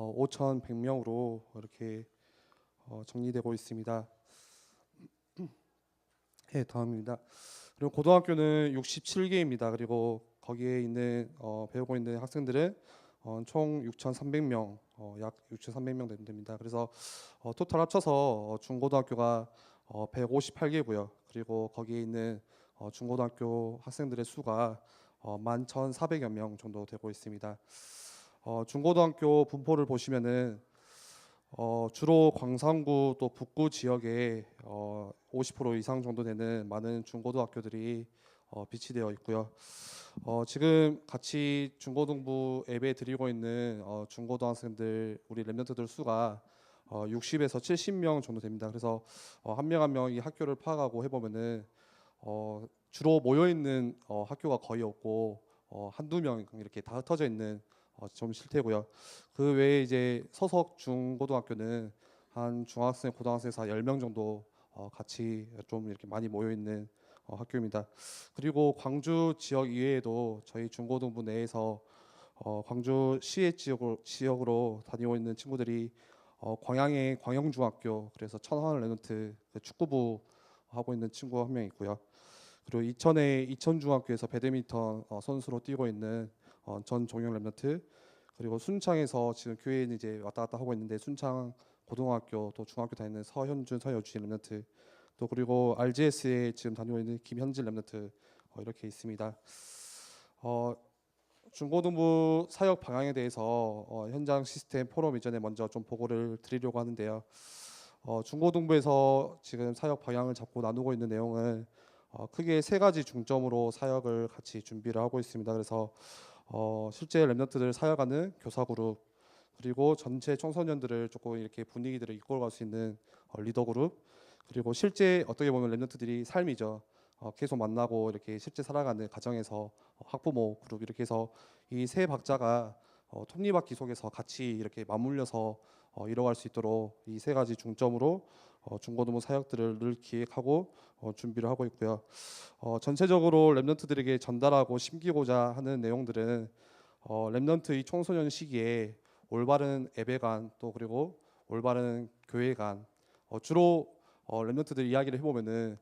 5,100명으로 이렇게 정리되고 있습니다. 네, 다음입니다. 그리고 고등학교는 67개입니다. 그리고 거기에 있는 배우고 있는 학생들은 총 6,300명, 약 6,300명 됩니다. 그래서 토탈 합쳐서 중고등학교가 158개고요. 그리고 거기에 있는 중고등학교 학생들의 수가 11,400여 명 정도 되고 있습니다. 중고등학교 분포를 보시면은 주로 광산구 또 북구 지역에 50% 이상 정도 되는 많은 중고등학교들이 비치되어 있고요. 지금 같이 중고등부 예배 드리고 있는 중고등학생들 우리 랩런트들 수가 60에서 70명 정도 됩니다. 그래서 한 명 한 명 이 학교를 파악하고 해보면은 주로 모여 있는 학교가 거의 없고 한두 명 이렇게 다 흩어져 있는 좀 실태고요. 그 외에 이제 서석 중고등학교는 한 중학생, 고등학생에서 10명 정도 같이 좀 이렇게 많이 모여 있는 학교입니다. 그리고 광주 지역 이외에도 저희 중고등부 내에서 광주 시의 지역으로 다니고 있는 친구들이 광양의 광영중학교, 그래서 천하을 레넌트 그 축구부 하고 있는 친구 한 명 있고요. 그리고 이천의 이천중학교에서 배드민턴 선수로 뛰고 있는 전종영 랩런트, 그리고 순창에서 지금 교회에 이제 왔다 갔다 하고 있는데 순창 고등학교 또 중학교 다니는 서현준, 서여준 랩런트, 또 그리고 RGS에 지금 다니고 있는 김현진 랩런트 이렇게 있습니다. 어, 중고등부 사역 방향에 대해서 현장 시스템 포럼 이전에 먼저 좀 보고를 드리려고 하는데요. 중고등부에서 지금 사역 방향을 잡고 나누고 있는 내용은 크게 세 가지 중점으로 사역을 같이 준비를 하고 있습니다. 그래서 실제 랩런트들 사역하는 교사 그룹, 그리고 전체 청소년들을 조금 이렇게 분위기들을 이끌어갈 수 있는 리더 그룹, 그리고 실제 어떻게 보면 랩런트들이 삶이죠. 계속 만나고 이렇게 실제 살아가는 가정에서 학부모 그룹, 이렇게 해서 이 세 박자가 톱니바퀴 속에서 같이 이렇게 맞물려서 이뤄갈 수 있도록 이 세 가지 중점으로 중고등부 사역들을 늘 기획하고 준비를 하고 있고요. 전체적으로 랩런트들에게 전달하고 심기고자 하는 내용들은 랩런트 이 청소년 시기에 올바른 예배관, 또 그리고 올바른 교회관, 주로 랩런트들 이야기를 해보면은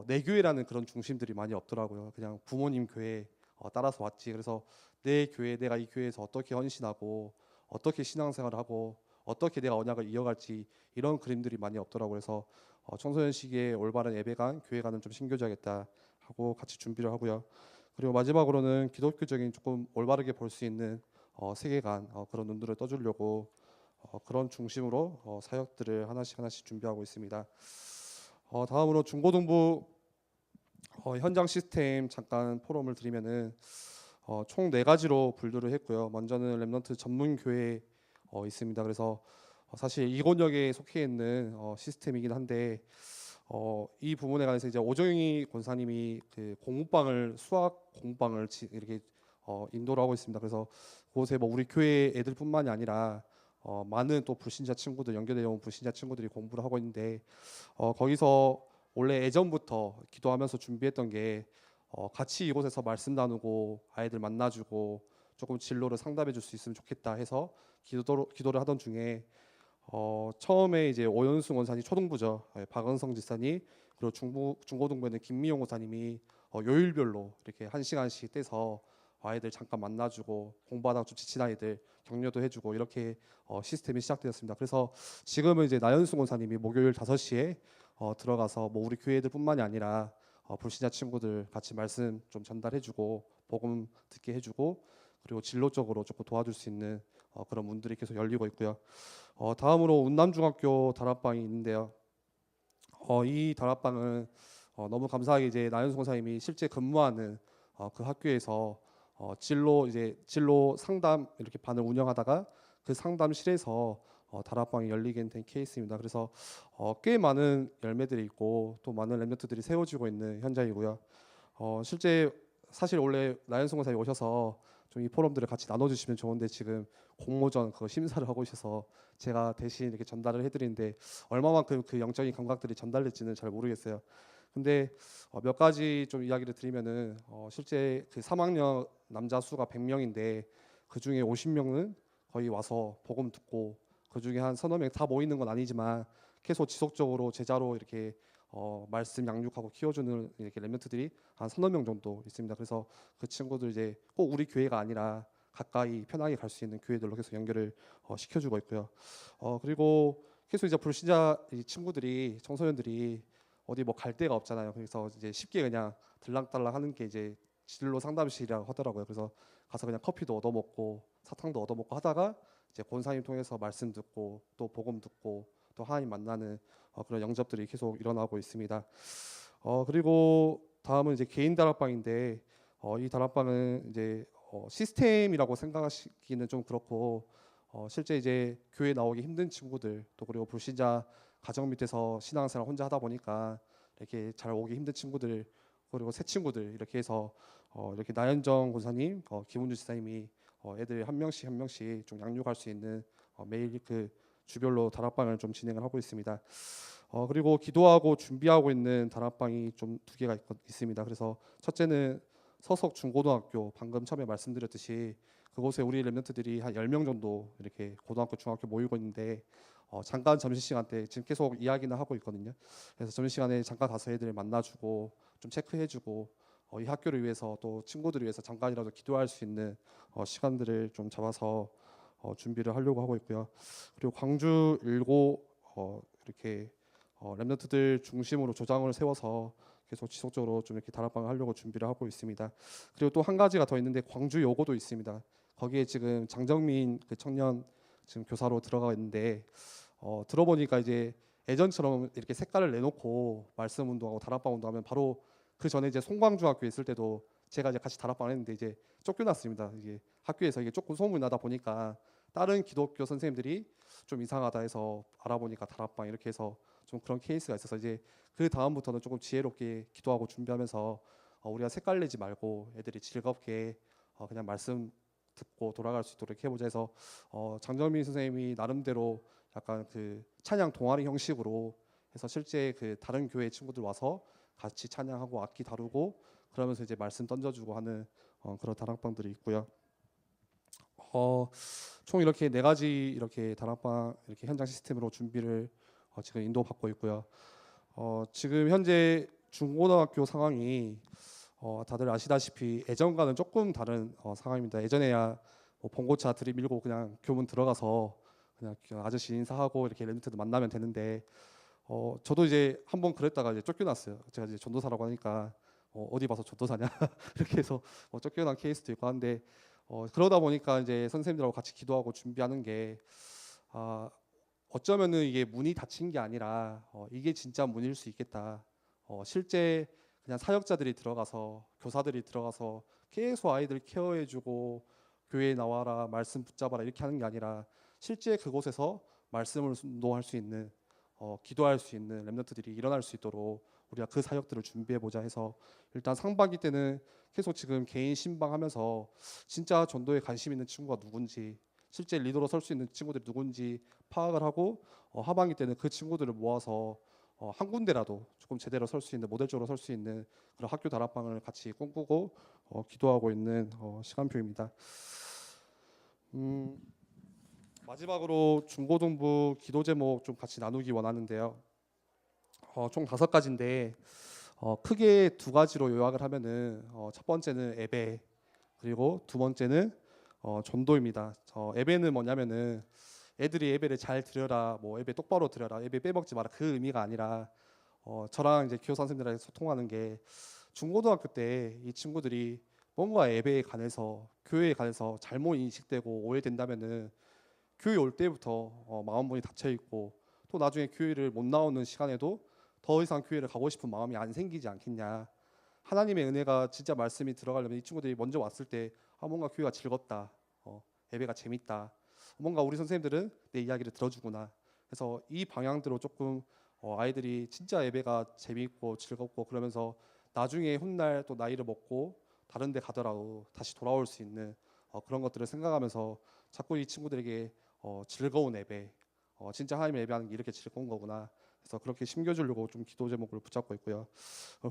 내 교회라는 그런 중심들이 많이 없더라고요. 그냥 부모님 교회 따라서 왔지. 그래서 내 교회, 내가 이 교회에서 어떻게 헌신하고 어떻게 신앙생활을 하고 어떻게 내가 언약을 이어갈지, 이런 그림들이 많이 없더라고요. 그래서 청소년 시기에 올바른 예배관, 교회관을 좀 신겨줘야겠다 하고 같이 준비를 하고요. 그리고 마지막으로는 기독교적인 조금 올바르게 볼 수 있는 세계관, 그런 눈들을 떠주려고 그런 중심으로 사역들을 하나씩 하나씩 준비하고 있습니다. 다음으로 중고등부 현장 시스템 잠깐 포럼을 드리면은 총 네 가지로 분류를 했고요. 먼저는 랩런트 전문 교회 있습니다. 그래서 사실 이곤역에 속해 있는 시스템이긴 한데 이 부분에 관해서 이제 오정희 권사님이 그 공부방을, 수학 공부방을 이렇게 인도를 하고 있습니다. 그래서 그곳에 뭐 우리 교회 애들뿐만이 아니라 많은 또 불신자 친구들, 연결되어 온 불신자 친구들이 공부를 하고 있는데 거기서 원래 예전부터 기도하면서 준비했던 게 같이 이곳에서 말씀 나누고 아이들 만나주고 조금 진로를 상담해 줄 수 있으면 좋겠다 해서 기도를 하던 중에 처음에 이제 오연수 원사님, 초등부죠, 박은성 지사님, 그리고 중고등부에는 김미용 원사님이 요일별로 이렇게 1시간씩 떼서 아이들 잠깐 만나주고 공부하다가 좀 지친 아이들 격려도 해주고 이렇게 시스템이 시작되었습니다. 그래서 지금은 이제 나연수 원사님이 목요일 5시에 들어가서 뭐 우리 교회 애들뿐만이 아니라 불신자 친구들 같이 말씀 좀 전달해주고 복음 듣게 해주고 그리고 진로적으로 조금 도와줄 수 있는 그런 문들이 계속 열리고 있고요. 다음으로 운남중학교 다락방이 있는데요. 이 다락방은 너무 감사하게 이제 나연수 권사님이 실제 근무하는 그 학교에서 진로 상담 이렇게 반을 운영하다가 그 상담실에서 다락방이 열리게 된 케이스입니다. 그래서 꽤 많은 열매들이 있고 또 많은 랩런트들이 세워지고 있는 현장이고요. 실제 사실 원래 나연수 권사님 오셔서 좀 이 포럼들을 같이 나눠주시면 좋은데 지금 공모전 그 심사를 하고 오셔서 제가 대신 이렇게 전달을 해드리는데 얼마만큼 그 영적인 감각들이 전달될지는 잘 모르겠어요. 근데 몇 가지 좀 이야기를 드리면은 실제 그 3학년 남자 수가 100명인데 그 중에 50명은 거의 와서 복음 듣고 그 중에 한 서너 명 다 모이는 건 아니지만 계속 지속적으로 제자로 이렇게 말씀 양육하고 키워주는 이렇게 렘넌트들이 한 서너 명 정도 있습니다. 그래서 그 친구들 이제 꼭 우리 교회가 아니라 가까이 편하게 갈 수 있는 교회들로 계속 연결을 시켜주고 있고요. 그리고 계속 이제 불신자 이 친구들이 청소년들이 어디 뭐 갈 데가 없잖아요. 그래서 이제 쉽게 그냥 들락달락 하는 게 이제 진로 상담실이라고 하더라고요. 그래서 가서 그냥 커피도 얻어 먹고 사탕도 얻어 먹고 하다가 이제 권사님 통해서 말씀 듣고 또 복음 듣고 또 하나님 만나는 그런 영접들이 계속 일어나고 있습니다. 그리고 다음은 이제 개인 다락방인데 이 다락방은 이제 시스템이라고 생각하시기는 좀 그렇고 실제 이제 교회 나오기 힘든 친구들 또 그리고 불신자 가정 밑에서 신앙생활 혼자 하다 보니까 이렇게 잘 오기 힘든 친구들 그리고 새 친구들 이렇게 해서 이렇게 나현정 권사님, 김은주 지사님이 애들 한 명씩 한 명씩 좀 양육할 수 있는 매일 그 주별로 다락방을 좀 진행을 하고 있습니다. 그리고 기도하고 준비하고 있는 다락방이 좀 두 개가 있습니다. 그래서 첫째는 서석 중고등학교 방금 처음에 말씀드렸듯이 그곳에 우리 렘넌트들이 한 10명 정도 이렇게 고등학교 중학교 모이고 있는데 잠깐 점심시간 때 지금 계속 이야기는 하고 있거든요. 그래서 점심시간에 잠깐 가서 애들 만나주고 좀 체크해주고 이 학교를 위해서 또 친구들을 위해서 잠깐이라도 기도할 수 있는 시간들을 좀 잡아서 준비를 하려고 하고 있고요. 그리고 광주 일고 이렇게 렘넌트들 중심으로 조장을 세워서 계속 지속적으로 좀 이렇게 다락방을 하려고 준비를 하고 있습니다. 그리고 또 한 가지가 더 있는데 광주 여고도 있습니다. 거기에 지금 장정민 그 청년 지금 교사로 들어가 있는데 들어보니까 이제 예전처럼 이렇게 색깔을 내놓고 말씀 운동하고 다락방 운동하면 바로 그 전에 이제 송광중학교에 있을 때도 제가 이제 같이 다락방을 했는데 이제 쫓겨났습니다. 이게 학교에서 이게 조금 소문이 나다 보니까 다른 기독교 선생님들이 좀 이상하다 해서 알아보니까 다락방 이렇게 해서 좀 그런 케이스가 있어서 이제 그 다음부터는 조금 지혜롭게 기도하고 준비하면서 우리가 색깔 내지 말고 애들이 즐겁게 그냥 말씀 듣고 돌아갈 수 있도록 해보자 해서 장정민 선생님이 나름대로 약간 그 찬양 동아리 형식으로 해서 실제 그 다른 교회 친구들 와서 같이 찬양하고 악기 다루고 그러면서 이제 말씀 던져주고 하는 그런 다락방들이 있고요. 총 이렇게 네 가지 이렇게 다락방 이렇게 현장 시스템으로 준비를 지금 인도받고 있고요. 지금 현재 중고등학교 상황이 다들 아시다시피 예전과는 조금 다른 상황입니다. 예전에야 뭐 봉고차 들이밀고 그냥 교문 들어가서 그냥 아저씨 인사하고 이렇게 렘넌트들 만나면 되는데 저도 이제 한번 그랬다가 이제 쫓겨났어요. 제가 이제 전도사라고 하니까 어디 봐서 전도사냐 이렇게 해서 쫓겨난 케이스도 있고 한데 그러다 보니까 이제 선생님들하고 같이 기도하고 준비하는 게 어쩌면은 이게 문이 닫힌 게 아니라 이게 진짜 문일 수 있겠다. 실제 그냥 사역자들이 들어가서 교사들이 들어가서 계속 아이들 케어해주고 교회에 나와라 말씀 붙잡아라 이렇게 하는 게 아니라 실제 그곳에서 말씀을 순종할 수 있는 기도할 수 있는 렘넌트들이 일어날 수 있도록 우리가 그 사역들을 준비해 보자 해서 일단 상반기 때는 계속 지금 개인 신방하면서 진짜 전도에 관심 있는 친구가 누군지 실제 리더로 설 수 있는 친구들이 누군지 파악을 하고 하반기 때는 그 친구들을 모아서 한 군데라도 조금 제대로 설 수 있는 모델적으로 설 수 있는 그런 학교 다락방을 같이 꿈꾸고 기도하고 있는 시간표입니다. 마지막으로 중고등부 기도 제목 좀 같이 나누기 원하는데요. 총 5가지인데 크게 두 가지로 요약을 하면은 첫 번째는 예배 그리고 두 번째는 전도입니다. 예배는 뭐냐면은 애들이 예배를 잘 드려라, 뭐 예배 똑바로 드려라, 예배 빼먹지 마라 그 의미가 아니라 저랑 이제 교사 선생님들하고 소통하는 게 중고등학교 때 이 친구들이 뭔가 예배에 관해서 교회에 관해서 잘못 인식되고 오해된다면은 교회 올 때부터 마음 문이 닫혀 있고 또 나중에 교회를 못 나오는 시간에도 더 이상 교회를 가고 싶은 마음이 안 생기지 않겠냐. 하나님의 은혜가 진짜 말씀이 들어가려면 이 친구들이 먼저 왔을 때 뭔가 교회가 즐겁다, 예배가 재밌다, 뭔가 우리 선생님들은 내 이야기를 들어주구나. 그래서 이 방향대로 조금 아이들이 진짜 예배가 재밌고 즐겁고 그러면서 나중에 훗날 또 나이를 먹고 다른 데 가더라도 다시 돌아올 수 있는 그런 것들을 생각하면서 자꾸 이 친구들에게 즐거운 예배, 진짜 하나님 예배하는 게 이렇게 즐거운 거구나. 그래서 그렇게 심겨주려고 좀 기도 제목을 붙잡고 있고요.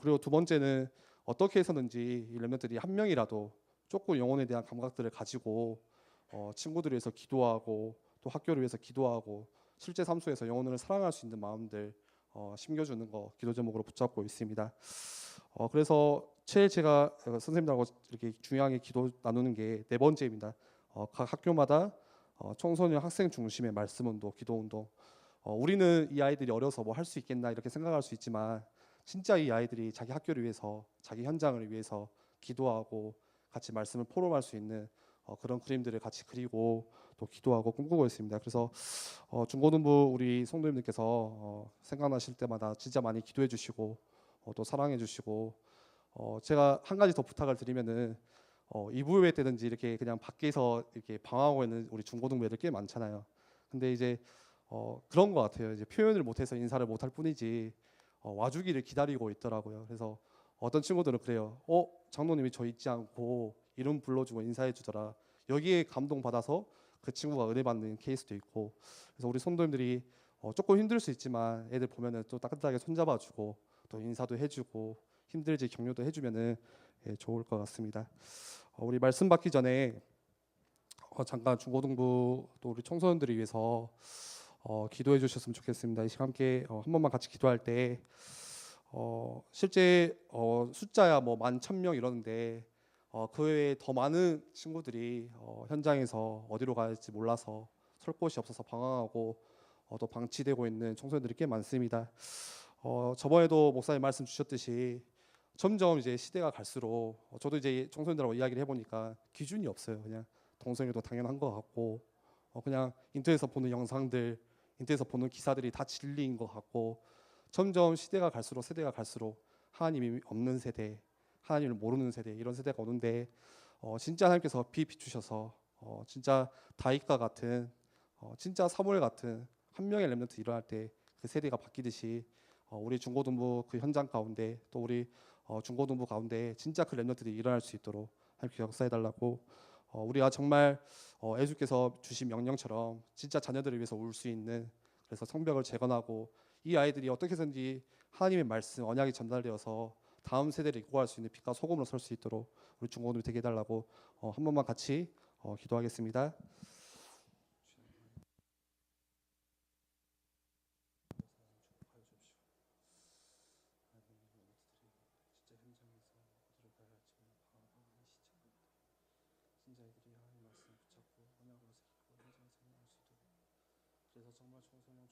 그리고 두 번째는 어떻게 해서든지 이 렘넌트들이 한 명이라도 조금 영혼에 대한 감각들을 가지고 친구들을 위해서 기도하고 또 학교를 위해서 기도하고 실제 삶 속에서 영혼을 사랑할 수 있는 마음들 심겨주는 거 기도 제목으로 붙잡고 있습니다. 그래서 제일 제가 선생님들하고 이렇게 중요하게 기도 나누는 게 네 번째입니다. 각 학교마다 청소년 학생 중심의 말씀 운동, 기도 운동. 우리는 이 아이들이 어려서 뭐 할 수 있겠나 이렇게 생각할 수 있지만 진짜 이 아이들이 자기 학교를 위해서 자기 현장을 위해서 기도하고 같이 말씀을 포럼할 수 있는 그런 그림들을 같이 그리고 또 기도하고 꿈꾸고 있습니다. 그래서 중고등부 우리 성도님들께서 생각나실 때마다 진짜 많이 기도해 주시고 또 사랑해 주시고 제가 한 가지 더 부탁을 드리면은 이부회 때든지 이렇게 그냥 밖에서 이렇게 방황하고 있는 우리 중고등부 애들 꽤 많잖아요. 근데 이제 그런 것 같아요. 이제 표현을 못해서 인사를 못할 뿐이지 와주기를 기다리고 있더라고요. 그래서 어떤 친구들은 그래요. 장로님이 저 잊지 않고 이름 불러주고 인사해 주더라. 여기에 감동 받아서 그 친구가 은혜 받는 케이스도 있고. 그래서 우리 성도님들이 조금 힘들 수 있지만 애들 보면은 또 따뜻하게 손잡아주고 또 인사도 해주고 힘들지 격려도 해주면은 좋을 것 같습니다. 우리 말씀 받기 전에 잠깐 중고등부 또 우리 청소년들을 위해서 기도해 주셨으면 좋겠습니다. 이 시간 함께 한 번만 같이 기도할 때 실제 숫자야 뭐 11,000명 이러는데 그 외에 더 많은 친구들이 현장에서 어디로 가야 할지 몰라서 설 곳이 없어서 방황하고 또 방치되고 있는 청소년들이 꽤 많습니다. 저번에도 목사님 말씀 주셨듯이 점점 이제 시대가 갈수록 저도 이제 청소년들하고 이야기를 해보니까 기준이 없어요. 그냥 동성애도 당연한 것 같고 그냥 인터넷에서 보는 영상들, 인터넷에서 보는 기사들이 다 진리인 것 같고 점점 시대가 갈수록 세대가 갈수록 하나님이 없는 세대, 하나님을 모르는 세대 이런 세대가 오는데 진짜 하나님께서 비 비추셔서 진짜 다윗과 같은 진짜 사무엘 같은 한 명의 렘넌트 일어날 때 그 세대가 바뀌듯이 우리 중고등부 그 현장 가운데 또 우리 중고등부 가운데 진짜 그 렘넌트들이 일어날 수 있도록 하나님께 역사해 달라고 우리가 정말 예수께서 주신 명령처럼 진짜 자녀들을 위해서 울 수 있는 그래서 성벽을 재건하고 이 아이들이 어떻게 해서든지 하나님의 말씀 언약이 전달되어서 다음 세대를 이끌어갈 수 있는 빛과 소금으로 설 수 있도록 우리 중고등부 되게 해달라고 한 번만 같이 기도하겠습니다. 진짜 애들이 하나님 말씀 붙잡고 언약으로 새기고 현장에서 행할 수 있도록 그래서 정말 청소년